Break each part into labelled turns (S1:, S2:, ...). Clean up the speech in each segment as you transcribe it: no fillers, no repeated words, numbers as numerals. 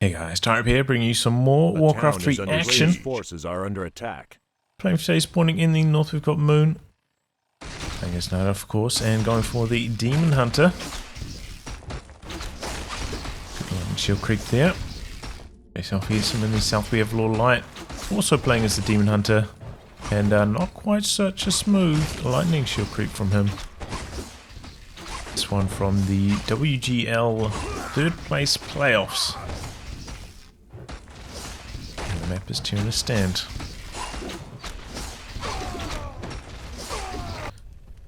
S1: Hey guys, Type here, bringing you some more Warcraft 3 action.
S2: Forces are under attack.
S1: Playing for today, spawning in the north, we've got Moon. Playing as Knight, of course, and going for the Demon Hunter. Shield Creek there. Myself here, some in the south we have Lawliet, also playing as the Demon Hunter. And not quite such a smooth lightning shield creep from him. This one from the WGL third place playoffs. And the map is Terenas stand.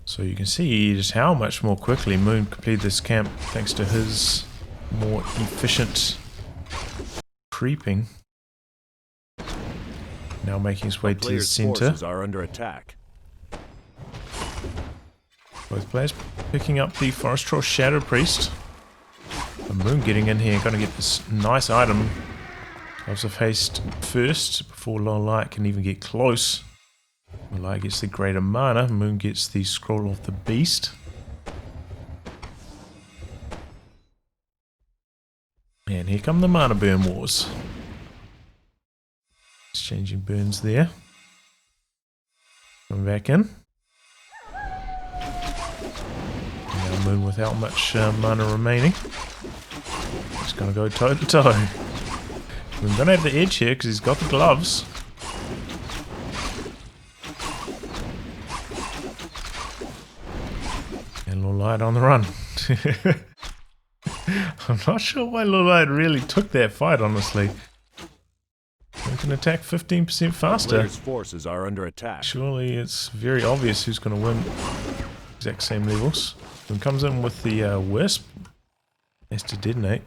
S1: So you can see just how much more quickly Moon completed this camp thanks to his more efficient creeping. Now making his way to the center.
S2: Forces are under attack.
S1: Both players picking up the Forest Troll Shadow Priest. The Moon getting in here, going to get this nice item. Gloves of Haste first before Lawliet can even get close. Lawliet gets the Greater Mana. Moon gets the Scroll of the Beast. And here come the Mana Burn Wars. Exchanging burns there. Coming back in. Now Moon without much mana remaining. Just going to go toe to toe. We're going to have the edge here because he's got the gloves. And Lawliet on the run. I'm not sure why Lawliet really took that fight, honestly. We can attack 15% faster.
S2: Players' forces are under attack.
S1: Surely it's very obvious who's going to win. Exact same levels. Then comes in with the Wisp. Has to detonate.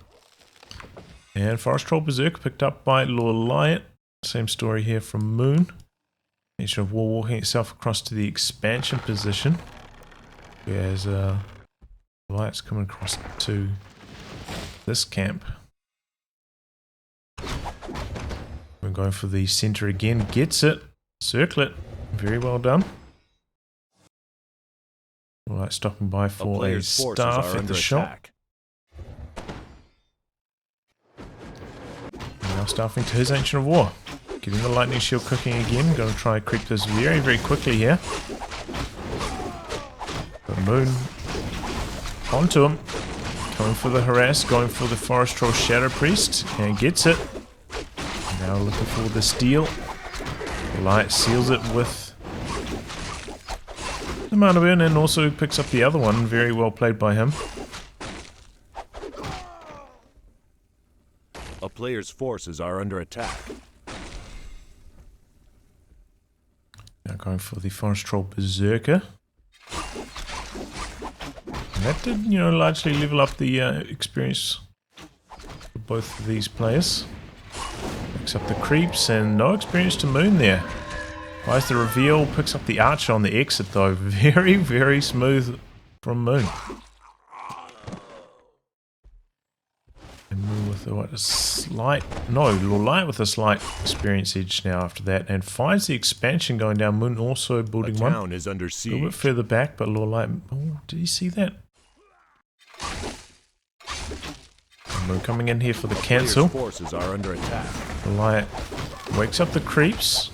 S1: And Forest Troll Berserk picked up by Lawliet. Same story here from Moon. Nation of War walking itself across to the expansion position. Whereas Lawliet's coming across to this camp. We're going for the center again. Gets it. Circlet. Very well done. Alright, stopping by for a staff at the shop. Now staffing to his Ancient of War. Getting the lightning shield cooking again. Going to try and creep this very, very quickly here. But Moon onto him. Going for the harass. Going for the Forest Troll Shadow Priest. And gets it. Now looking for the steal. The light seals it with the Mana Burn and also picks up the other one. Very well played by him.
S2: A player's forces are under attack.
S1: Now going for the Forest Troll Berserker. And that did, largely level up the experience for both of these players. Picks up the creeps and no experience to Moon there. Buys the reveal, picks up the archer on the exit though. Very, very smooth from Moon. And Moon with a slight, Lawliet with a slight experience edge now after that. And finds the expansion going down. Moon also building one.
S2: Town is under siege.
S1: A little bit further back, but Lawliet, oh, did you see that? Moon coming in here for the cancel.
S2: Forces are under attack.
S1: Lawliet wakes up the creeps.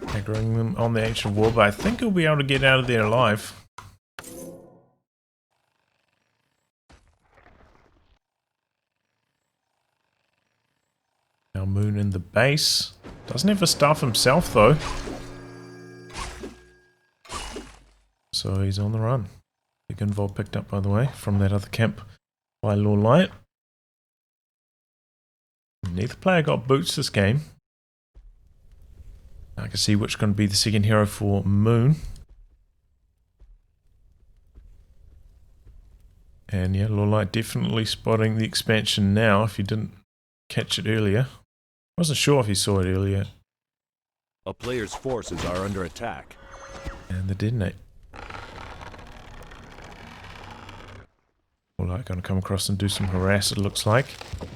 S1: Aggroing them on the Ancient War, but I think he'll be able to get out of there alive. Now Moon in the base. Doesn't have a staff himself though. So he's on the run. Big invol picked up by the way from that other camp by Lawliet. Neither player got boots this game. I can see which is going to be the second hero for Moon. And yeah, Lawliet definitely spotting the expansion now if you didn't catch it earlier. Wasn't sure if you saw it earlier.
S2: A player's forces are under attack.
S1: And the detonate. Lawliet going to come across and do some harass, it looks like.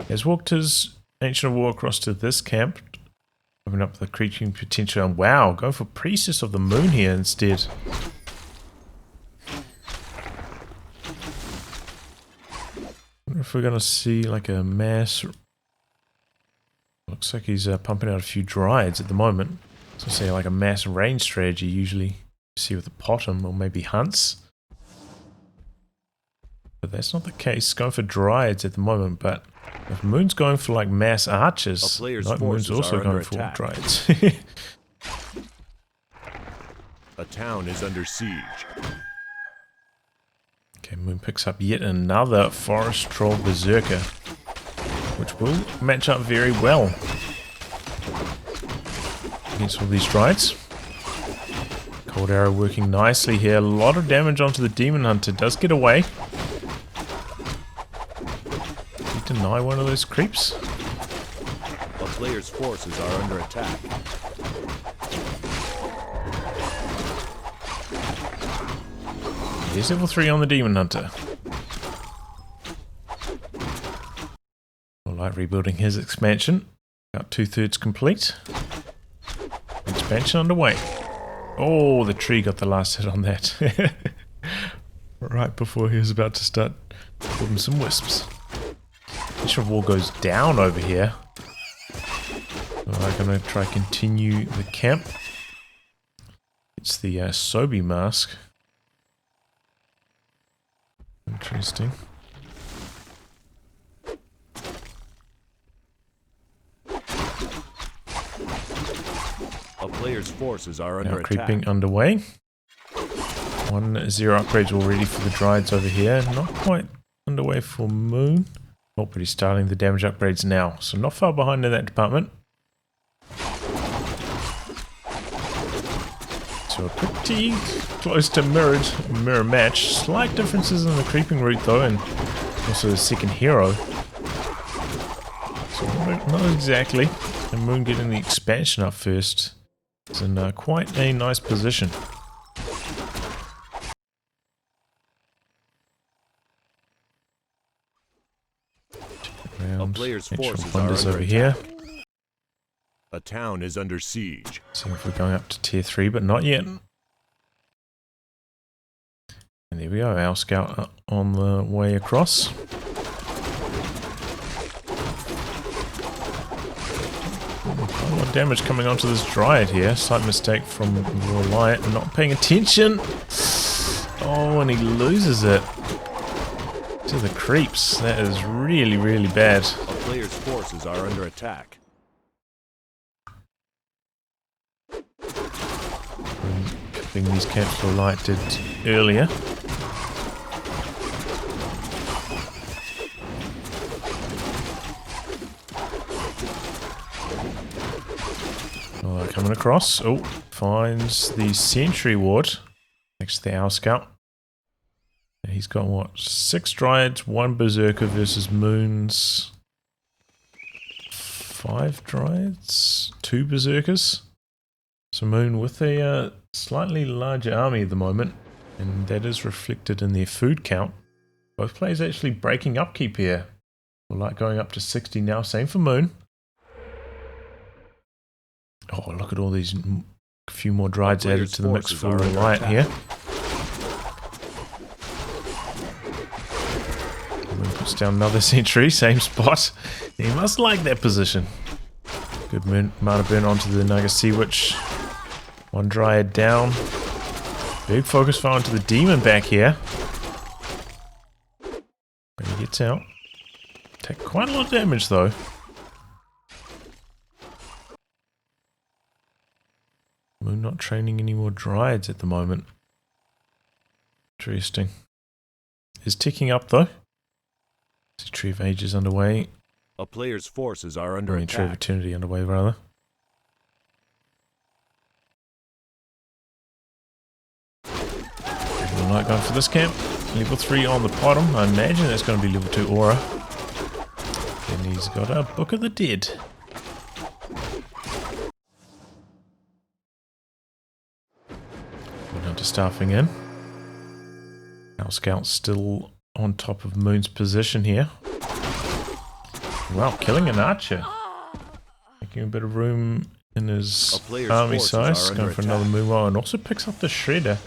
S1: Has walked his Ancient of War across to this camp. Open up the creature potential. And wow, going for Priestess of the Moon here instead. wonder if we're going to see like a mass... Looks like he's pumping out a few Dryads at the moment. So say like a mass range strategy usually you see with the Potom or maybe Hunts. But that's not the case. Going for Dryads at the moment, but if Moon's going for like mass archers, Night Moon's also going for Dryads.
S2: A town is under siege.
S1: Okay, Moon picks up yet another Forest Troll Berserker, which will match up very well against all these Dryads. Cold Arrow working nicely here. A lot of damage onto the Demon Hunter. Does get away. Did he deny one of those creeps?
S2: A player's forces are under attack.
S1: Here's level 3 on the Demon Hunter. Like rebuilding his expansion. About 2/3 complete. Expansion underway. Oh, the tree got the last hit on that. Right before he was about to start putting some wisps. Mission of War goes down over here. So I'm going to try to continue the camp. It's the Sobi mask. Interesting.
S2: A player's forces are under
S1: Now
S2: attack.
S1: creeping underway. 1-0 upgrades already for the Dryads over here. Not quite underway for Moon. Oh, but he's starting the damage upgrades now. So not far behind in that department. So pretty close to mirror match. Slight differences in the creeping route though, and also the second hero. So not exactly. And Moon getting the expansion up first. It's in quite a nice position.
S2: A player's forces are
S1: wonders
S2: under
S1: over
S2: attack.
S1: here.
S2: A town is under siege.
S1: Seeing if we're going up to tier 3, but not yet. And there we go, our scout on the way across. A lot of damage coming onto this Dryad here. Slight mistake from Lawliet, not paying attention. Oh, and he loses it to the creeps. That is really, really bad.
S2: A player's forces are under attack.
S1: Keeping these camps Lawliet did earlier. Coming across. Oh, finds the sentry ward next to the Owl Scout. And he's got what? 6 Dryads, 1 Berserker versus Moon's 5 Dryads, 2 Berserkers. So Moon with a slightly larger army at the moment, and that is reflected in their food count. Both players actually breaking upkeep here. Like going up to 60 now, same for Moon. Oh, look at all these few more Dryads added to the mix for Lawliet here. Moon puts down another sentry, same spot. He must like that position. Good amount of burn onto the Naga Sea Witch. 1 Dryad down. Big focus fire onto the demon back here. But he gets out. Take quite a lot of damage though. Moon not training any more Dryads at the moment. Interesting. Is ticking up though. Tree of Ages underway.
S2: A player's forces are under
S1: Tree of
S2: attack.
S1: Eternity underway rather. We're not going for this camp. Level 3 on the bottom. I imagine that's going to be level 2 Aura. And he's got a Book of the Dead. We're down to staffing in. Our Scout's still on top of Moon's position here. Wow, killing an archer. Making a bit of room in his army size. Going for another Moonwell, and also picks up the Shredder.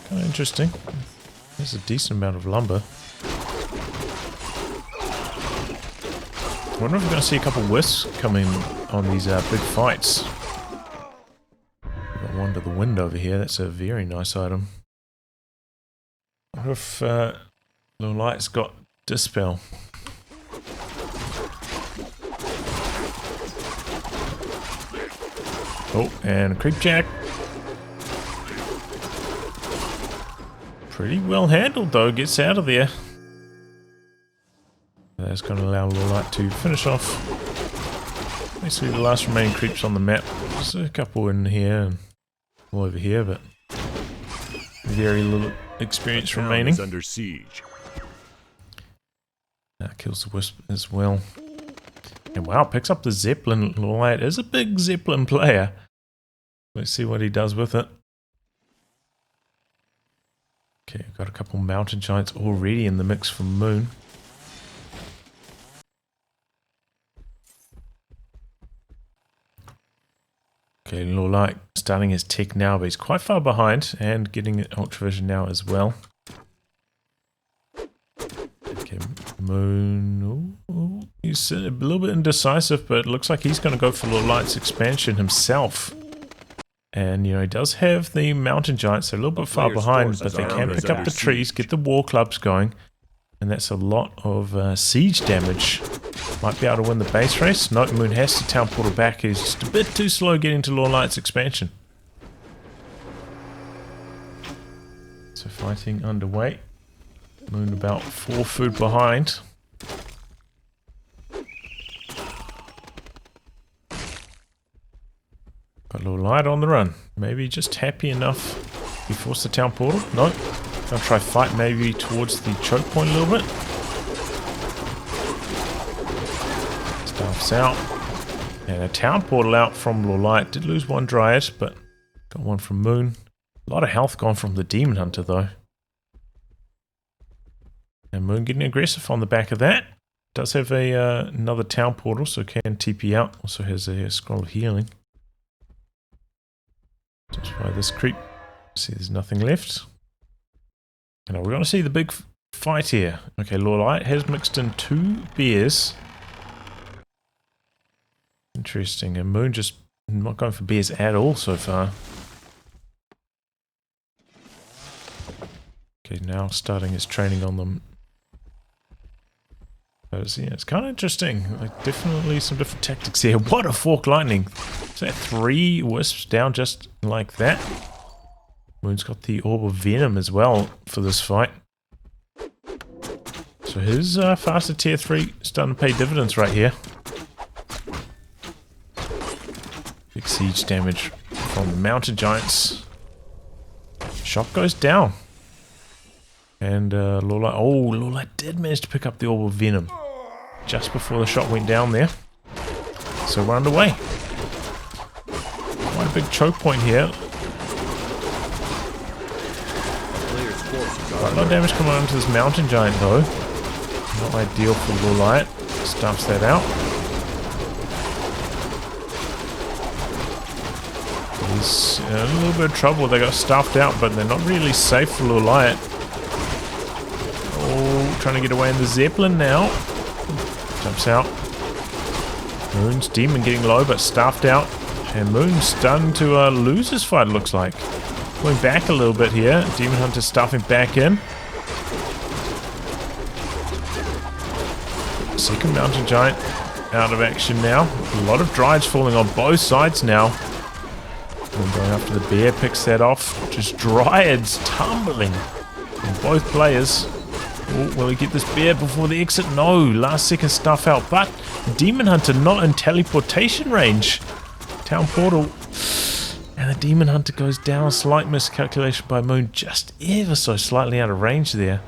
S1: Kind of interesting. There's a decent amount of lumber. I wonder if we're going to see a couple wisps coming on these big fights. We've got one to the wind over here. That's a very nice item. I wonder if Lawliet's got Dispel. Oh, and a creep jack. Pretty well handled though, gets out of there. That's going to allow Lawliet to finish off basically the last remaining creeps on the map. There's a couple in here and all over here, but very little experience remaining.
S2: Is under siege.
S1: That kills the wisp as well. And wow, picks up the Zeppelin. Lawliet is a big Zeppelin player. Let's see what he does with it. Okay, got a couple mountain giants already in the mix from Moon. Okay, Lawliet starting his tech now, but he's quite far behind and getting Ultravision now as well. Okay, Moon. Ooh, he's a little bit indecisive, but it looks like he's going to go for Lawliet's expansion himself. And, you know, he does have the mountain giants. They're a little bit far behind, but they can pick up the trees, get the war clubs going. And that's a lot of siege damage. Might be able to win the base race. No, Moon has to town portal back. He's just a bit too slow getting to Lawliet's expansion. So fighting underway. Moon about 4 food behind. Got Lawliet on the run. Maybe just happy enough. He forced the town portal. No. Gonna try fight maybe towards the choke point a little bit. Staff's out. And a town portal out from Lawliet. Did lose one Dryad, but got one from Moon. A lot of health gone from the Demon Hunter though. And Moon getting aggressive on the back of that. Does have a another town portal, so can TP out. Also has a scroll of healing. Just try this creep. See, there's nothing left. And we're going to see the big fight here. Okay, Lawliet has mixed in 2 bears. Interesting. And Moon just not going for bears at all so far. Okay, now starting his training on them. Yeah, it's kind of interesting. Like, definitely some different tactics here. What a fork lightning! Is that 3 wisps down just like that? Moon's got the Orb of Venom as well for this fight. So his faster tier 3 starting to pay dividends right here. Big siege damage from the mountain giants. Shot goes down. And Lawliet, Lawliet did manage to pick up the Orb of Venom just before the shot went down there. So we're underway. Quite a big choke point here. Quite a lot of damage coming onto this mountain giant though. Not ideal for Lawliet. Stuffs that out. He's in a little bit of trouble. They got stuffed out, but they're not really safe for Lawliet. Oh, trying to get away in the Zeppelin now. Jumps out. Moon's demon getting low, but stuffed out. And Moon's starting to lose his fight, it looks like. Going back a little bit here. Demon Hunter stuffing back in. Second mountain giant out of action now. A lot of Dryads falling on both sides now. And going after the bear, picks that off. Just Dryads tumbling on both players. Oh, will he get this bear before the exit? No, last second stuff out. But Demon Hunter not in teleportation range. Town portal. And the Demon Hunter goes down. Slight miscalculation by Moon. Just ever so slightly out of range there.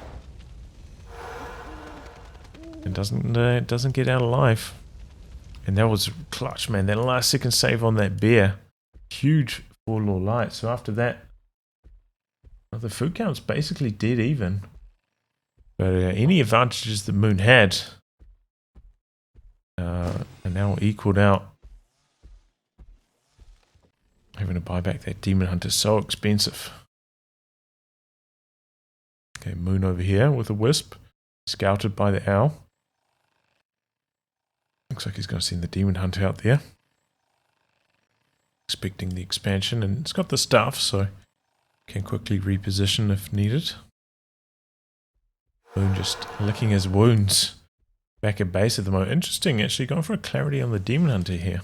S1: It doesn't get out alive. And that was clutch, man. That last second save on that bear. Huge for Lawliet. So after that, the food count's basically dead even. But any advantages that Moon had are now equaled out. Having to buy back that Demon Hunter is so expensive. Okay, Moon over here with a wisp. Scouted by the owl. Looks like he's going to send the Demon Hunter out there. Expecting the expansion, and it's got the stuff, so can quickly reposition if needed. Moon just licking his wounds back at base at the moment. Interesting, actually, going for a clarity on the Demon Hunter here.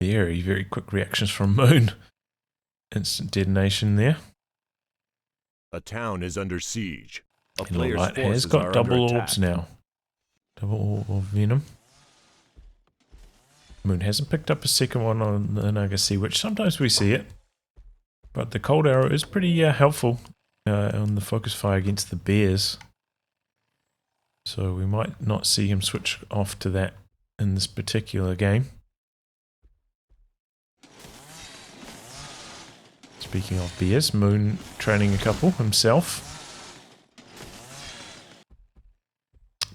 S1: Very, very quick reactions from Moon. Instant detonation there.
S2: A town is under siege. A
S1: And
S2: player's
S1: Lawliet has
S2: forces
S1: got
S2: are
S1: double
S2: under
S1: orbs
S2: attack.
S1: now. Double orb of venom. Moon hasn't picked up a second one on the Nagasea, which sometimes we see it. But the cold arrow is pretty helpful on the focus fire against the bears. So we might not see him switch off to that in this particular game. Speaking of bears, Moon training a couple himself.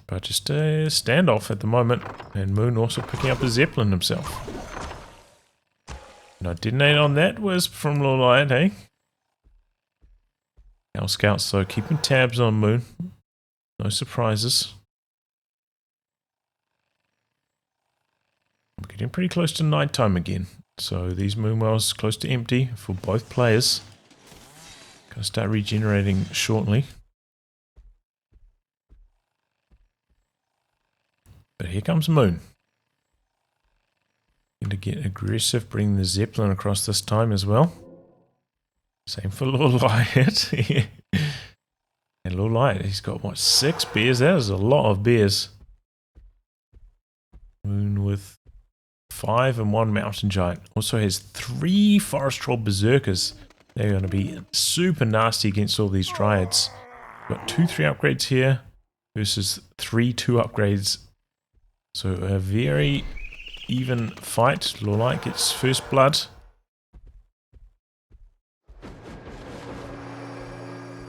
S1: But just a standoff at the moment. And Moon also picking up a Zeppelin himself. No detonate on that was from Lawliet, eh? Our scouts, though, keeping tabs on Moon. No surprises. We're getting pretty close to nighttime again. So these moon wells close to empty for both players. Gonna start regenerating shortly. But here comes Moon. Going to get aggressive, bring the Zeppelin across this time as well. Same for Lawliet. And Lawliet, he's got what, 6 bears? That is a lot of bears. Moon with 5 and 1 mountain giant. Also has 3 forest troll berserkers. They're going to be super nasty against all these dryads. Got 2-3 upgrades here versus 3-2 upgrades. So a very even fight. Lawliet gets first blood.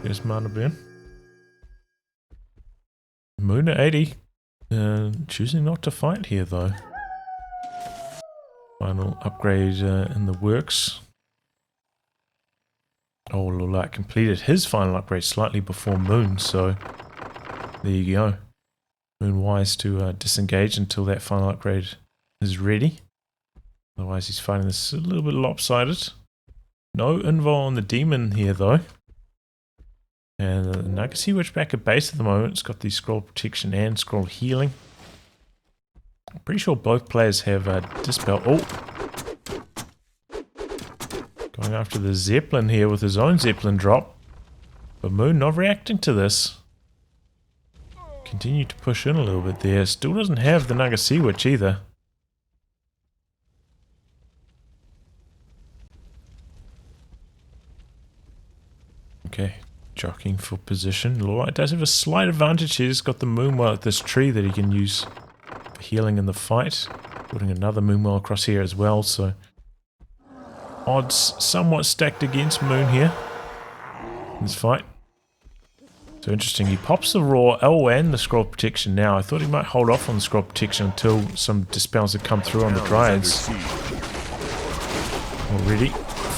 S1: There's mana burn. Moon at 80. Choosing not to fight here though. Final upgrade in the works. Oh, Lawliet completed his final upgrade slightly before Moon, so there you go. Moon wise to disengage until that final upgrade is ready. Otherwise he's finding this a little bit lopsided. No invul on the demon here though. And the Nagasea Witch back at base at the moment. It's got the scroll protection and scroll healing. I'm pretty sure both players have dispel. Oh! Going after the Zeppelin here with his own Zeppelin drop. But Moon not reacting to this. Continue to push in a little bit there. Still doesn't have the Nagasea Witch either. Okay, jockeying for position. Lawliet does have a slight advantage here. He's got the Moonwell at this tree that he can use for healing in the fight. Putting another Moonwell across here as well, so odds somewhat stacked against Moon here in this fight. So interesting, he pops the Raw L and the Scroll Protection now. I thought he might hold off on the Scroll Protection until some dispels had come through on the Dryads. Already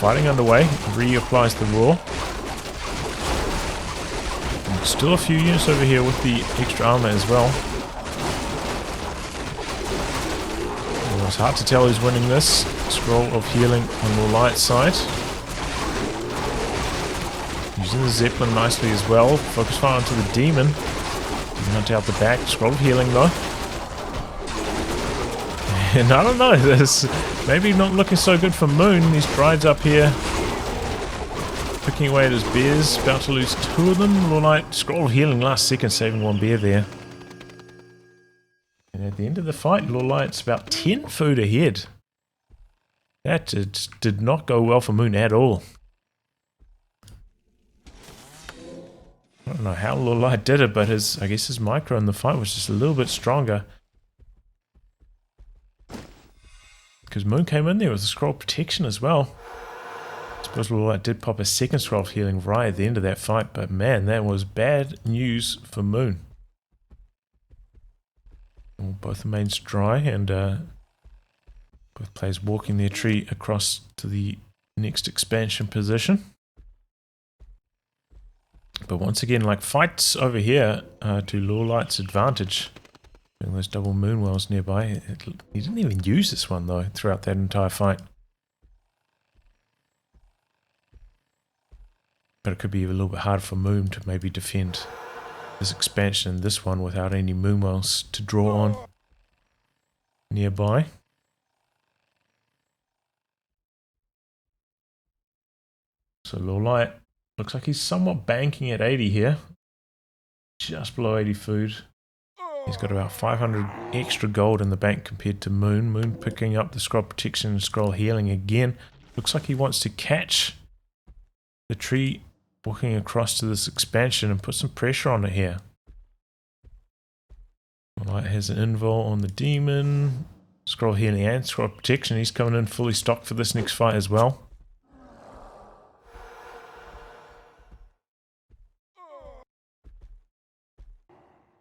S1: fighting underway, reapplies the Raw. And still a few units over here with the extra armor as well. Well, it's hard to tell who's winning this. Scroll of Healing on Lawliet's side. Using the Zeppelin nicely as well. Focus fire onto the demon. Hunt out the back. Scroll of healing though. And I don't know, this maybe not looking so good for Moon. These Brides up here picking away at his bears. About to lose 2 of them. Lawliet, scroll of healing last second, saving 1 bear there. And at the end of the fight, Lawliet's about 10 food ahead. That did not go well for Moon at all. I don't know how Lawliet did it, but I guess his micro in the fight was just a little bit stronger. Because Moon came in there with a scroll protection as well. I suppose Lawliet did pop a second scroll of healing right at the end of that fight, but man, that was bad news for Moon. Well, both the mains dry, and both players walking their tree across to the next expansion position. But once again, like, fights over here to Lawliet's advantage. And those double moon wells nearby. He didn't even use this one, though, throughout that entire fight. But it could be a little bit hard for Moon to maybe defend this expansion and this one without any moon wells to draw on nearby. So Lawliet looks like he's somewhat banking at 80 here. Just below 80 food. He's got about 500 extra gold in the bank compared to Moon. Moon picking up the scroll protection and scroll healing again. Looks like he wants to catch the tree walking across to this expansion and put some pressure on it here. Lawliet has an invul on the demon. Scroll healing and scroll protection. He's coming in fully stocked for this next fight as well.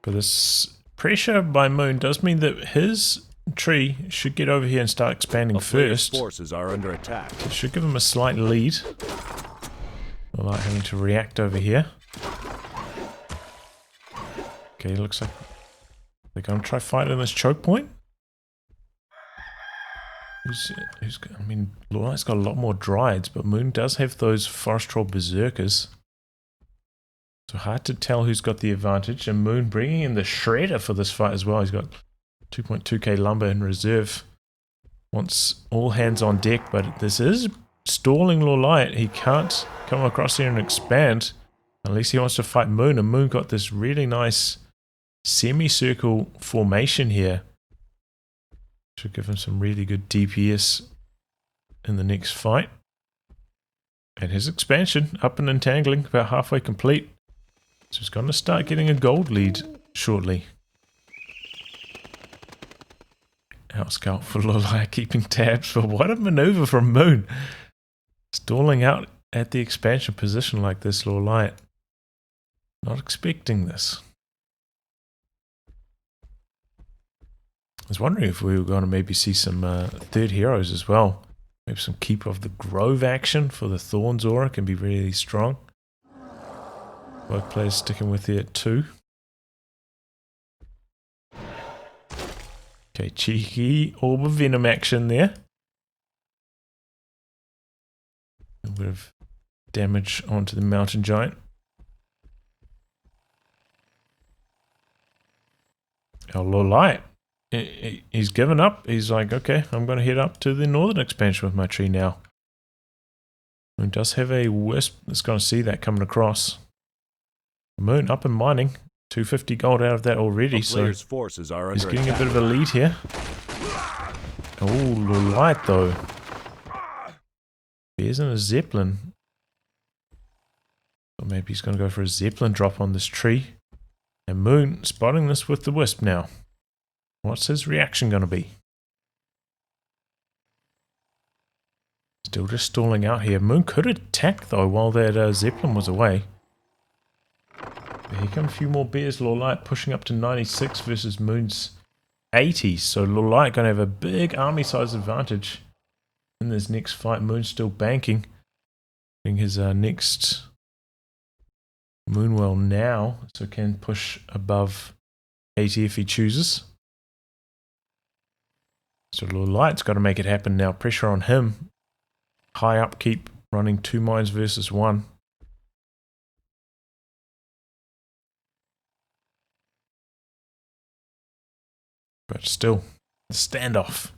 S1: But this pressure by Moon does mean that his tree should get over here and start expanding first.
S2: Forces are under attack.
S1: It should give him a slight lead. Lawliet having to react over here. Okay, looks like they're going to try fighting this choke point. I mean, Lawliet's got a lot more Dryads, but Moon does have those Forest Troll Berserkers. So hard to tell who's got the advantage. And Moon bringing in the Shredder for this fight as well. He's got 2.2k lumber in reserve. Wants all hands on deck, but this is stalling Lawliet. He can't come across here and expand unless he wants to fight Moon. And Moon got this really nice semicircle formation here. Should give him some really good DPS in the next fight. And his expansion up and entangling, about halfway complete. So he's going to start getting a gold lead shortly. Out scout for Lawliet keeping tabs, but what a maneuver from Moon. Stalling out at the expansion position like this, Lawliet. Not expecting this. I was wondering if we were going to maybe see some third heroes as well. Maybe some Keeper of the Grove action for the Thorns aura can be really strong. Both players sticking with it at 2. Okay, cheeky Orb of Venom action there. A bit of damage onto the Mountain Giant. Oh, Lawliet. He's given up. He's like, okay, I'm going to head up to the northern expansion with my tree now. Moon does have a wisp that's going to see that coming across. Moon up and mining. 250 gold out of that already, so
S2: forces are
S1: he's
S2: under
S1: getting
S2: attack.
S1: a bit of a lead here. Oh, Lawliet though. There's a Zeppelin. Or maybe he's going to go for a Zeppelin drop on this tree. And Moon spotting this with the wisp now. What's his reaction going to be? Still just stalling out here. Moon could attack though while that Zeppelin was away. But here come a few more bears. Lawliet pushing up to 96 versus Moon's 80. So Lawliet going to have a big army size advantage in this next fight. Moon's still banking. Getting his next Moonwell now. So can push above 80 if he chooses. So Lawliet's got to make it happen now. Pressure on him. High upkeep, running 2 mines versus 1. But still, the standoff.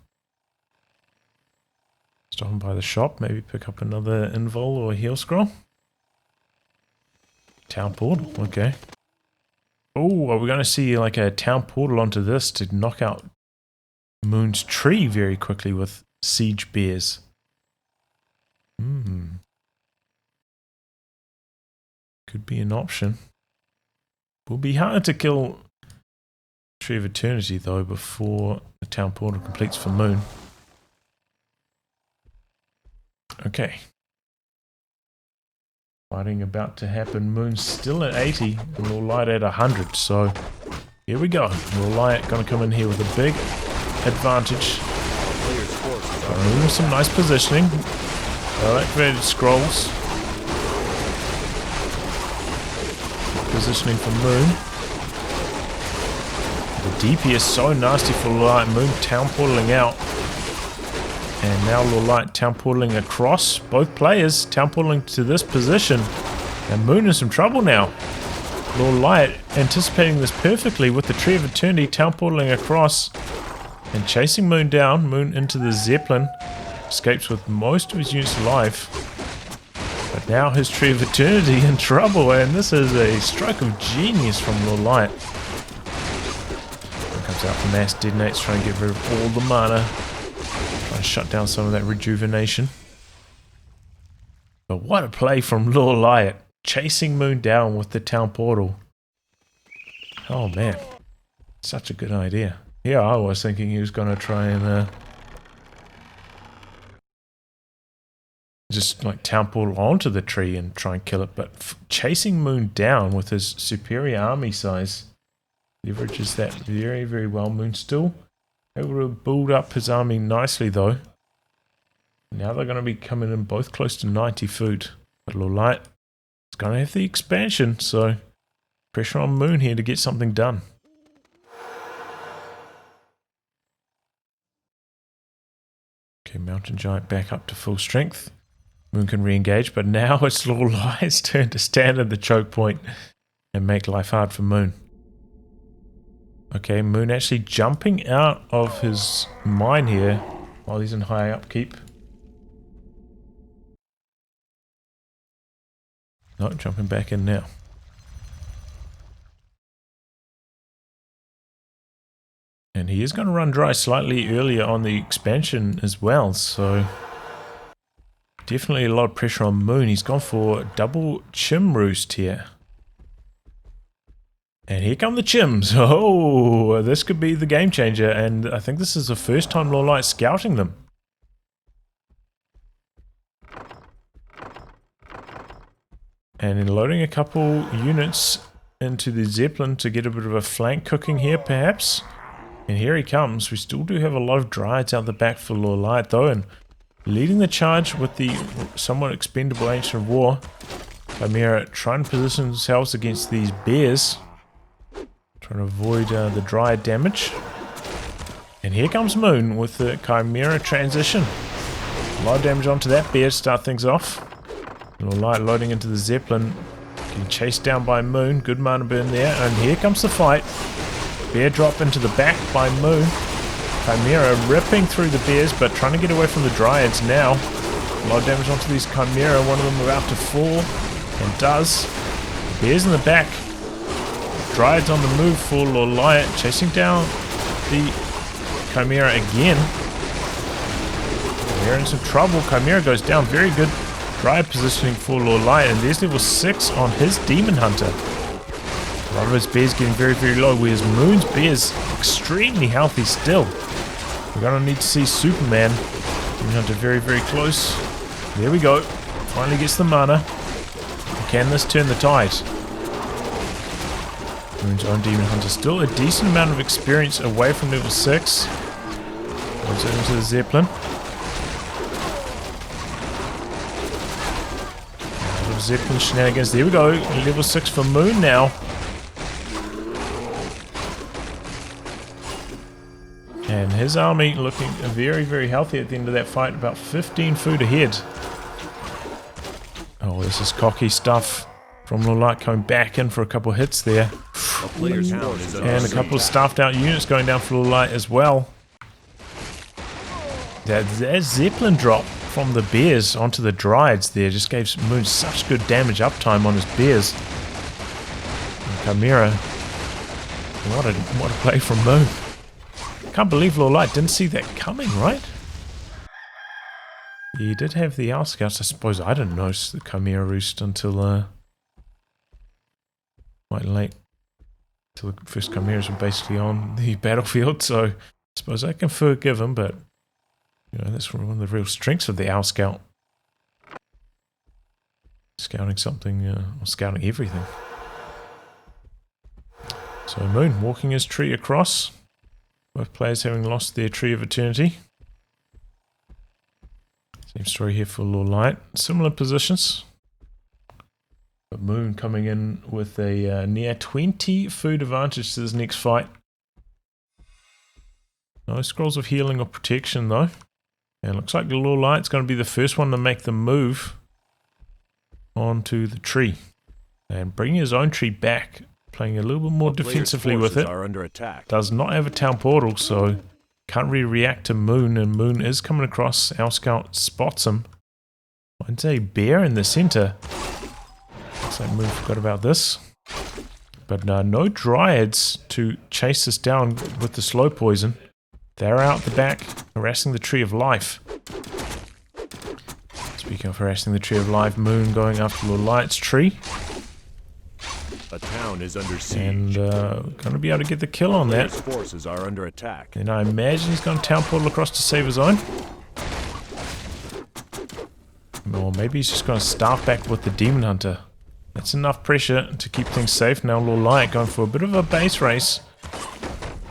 S1: Stopping by the shop, maybe pick up another invul or a heal scroll. Town portal, okay. Oh, are we going to see like a town portal onto this to knock out Moon's tree very quickly with siege bears? Could be an option. Will be hard to kill Tree of Eternity though before the town portal completes for Moon. Okay. Fighting about to happen. Moon's still at 80 and Lawliet at 100. So here we go. Lawliet going to come in here with a big advantage. Moon with some nice positioning. Activated scrolls. positioning for Moon. The DP is so nasty for Lawliet. Moon town portaling out. And now Lawliet town portaling across. Both players town portaling to this position. And Moon in some trouble now. Lawliet anticipating this perfectly with the Tree of Eternity town portaling across. And chasing Moon down. Moon into the Zeppelin. Escapes with most of his units alive. But now his Tree of Eternity in trouble. And this is a stroke of genius from Lawliet. Comes out for mass detonates, trying to get rid of all the mana. Trying to shut down some of that rejuvenation. But what a play from Lawliet. Chasing Moon down with the town portal. Oh man. Such a good idea. Yeah, I was thinking he was going to try and just like town portal onto the tree and try and kill it. But chasing Moon down with his superior army size leverages that very, very well. Moon still able to build up his army nicely though. Now they're going to be coming in both close to 90 food. But Lawliet is going to have the expansion, so pressure on Moon here to get something done. Okay, Mountain Giant back up to full strength. Moon can re-engage, but now it's Lawliet's turn to stand at the choke point and make life hard for Moon. Okay, Moon actually jumping out of his mine here while he's in high upkeep. No, jumping back in now. And he is going to run dry slightly earlier on the expansion as well, so definitely a lot of pressure on Moon. He's gone for double Chim Roost here. And here come the Chims. Oh, this could be the game changer. And I think this is the first time Lawliet's scouting them. And in loading a couple units into the Zeppelin to get a bit of a flank cooking here, perhaps. And here he comes. We still do have a lot of Dryads out the back for Lawliet, though. And leading the charge with the somewhat expendable Ancient of War. Chimera trying to position themselves against these bears. Trying to avoid the Dryad damage. And here comes Moon with the Chimera transition. A lot of damage onto that bear to start things off. Lawliet loading into the Zeppelin. Getting chased down by Moon. Good mana burn there. And here comes the fight. Bear drop into the back by Moon. Chimera ripping through the bears, but trying to get away from the Dryads now. A lot of damage onto these Chimera. One of them about to fall. And does. Bears in the back. Dryads on the move for Lawliet. Chasing down the Chimera again. Chimera in some trouble. Chimera goes down. Very good Dryad positioning for Lawliet. And there's level 6 on his Demon Hunter. A lot of his bears getting very, very low. Whereas Moon's bears extremely healthy still. We're going to need to see Superman. Demon Hunter very, very close. There we go. Finally gets the mana. Can this turn the tide? Moon's own Demon Hunter. Still a decent amount of experience away from level 6. Goes into the Zeppelin. Little Zeppelin shenanigans. There we go. Level 6 for Moon now. And his army looking very, very healthy at the end of that fight. About 15 food ahead. Oh, this is cocky stuff from Lawliet coming back in for a couple of hits there. And a couple of staffed out units going down for Lawliet as well. That Zeppelin drop from the bears onto the Dryads there just gave Moon such good damage uptime on his bears. And Chimera. What a play from Moon. Can't believe Lawliet didn't see that coming, right? He did have the Owl Scouts. I suppose I didn't notice the Chimera Roost until quite late. Until the first Chimeras were basically on the battlefield, so I suppose I can forgive him, but you know, that's one of the real strengths of the Owl Scout. Scouting something, or scouting everything. So Moon walking his tree across. Both players having lost their Tree of Eternity. Same story here for Lawliet. Similar positions. But Moon coming in with a near 20 food advantage to this next fight. No scrolls of healing or protection though. And it looks like the Lawliet's going to be the first one to make the move onto the tree. And bringing his own tree back, playing a little bit more defensively with it.
S2: Are under attack.
S1: Does not have a town portal, so can't really react to Moon, and Moon is coming across. Our scout spots him. I'd say bear in the center. Looks like Moon forgot about this. But no dryads to chase us down with the slow poison. They're out the back, harassing the Tree of Life. Speaking of harassing the Tree of Life, Moon going after Lawliet's tree.
S2: A town is under siege.
S1: And going to be able to get the kill on that.
S2: Forces are under attack.
S1: And I imagine he's going to town portal across to save his own. Or maybe he's just going to start back with the Demon Hunter. That's enough pressure to keep things safe. Now Lawliet going for a bit of a base race.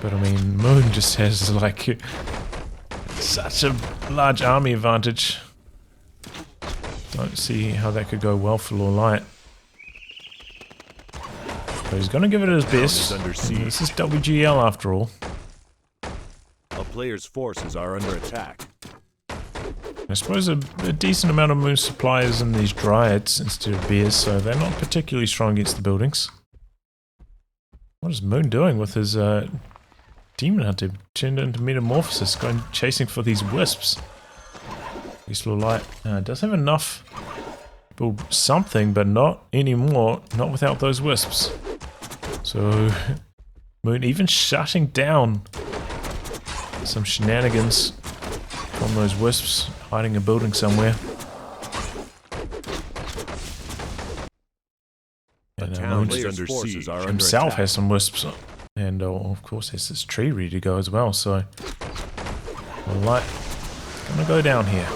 S1: But I mean, Moon just has like such a large army advantage. Don't see how that could go well for Lawliet. But he's going to give it his best. This is WGL after all.
S2: A player's forces are under attack.
S1: I suppose a decent amount of Moon supply is in these dryads instead of bears, so they're not particularly strong against the buildings. What is Moon doing with his Demon Hunter turned into Metamorphosis, going chasing for these wisps? This Lawliet does have enough to build something, but not anymore, not without those wisps. So Moon even shutting down some shenanigans from those wisps hiding a building somewhere. And Moon himself has some wisps, and of course has this tree ready to go as well. So Lawliet gonna go down here.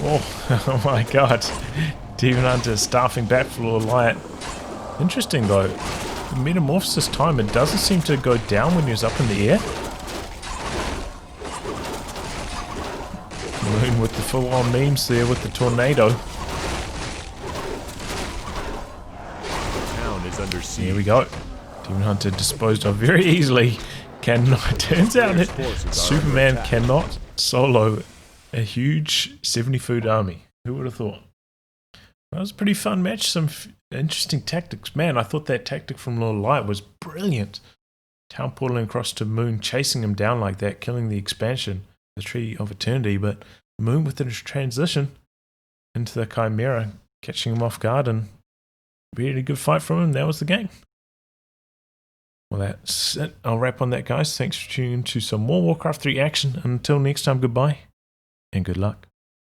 S1: Oh, oh my god. Demon Hunter staffing back for Lawliet. Interesting though. The Metamorphosis time, it doesn't seem to go down when he's up in the air. Moon with the full-on memes there with the tornado.
S2: Town is under siege.
S1: Here we go. Demon Hunter disposed of very easily. Cannot. Turns out that Superman cannot solo a huge 70 food army. Who would have thought? That was a pretty fun match. Some interesting tactics. Man, I thought that tactic from Lawliet was brilliant. Town portaling across to Moon, chasing him down like that, killing the expansion, the Tree of Eternity, but Moon with the transition into the Chimera, catching him off guard, and really good fight from him. That was the game. Well, that's it. I'll wrap on that, guys. Thanks for tuning in to some more Warcraft 3 action. Until next time, goodbye and good luck.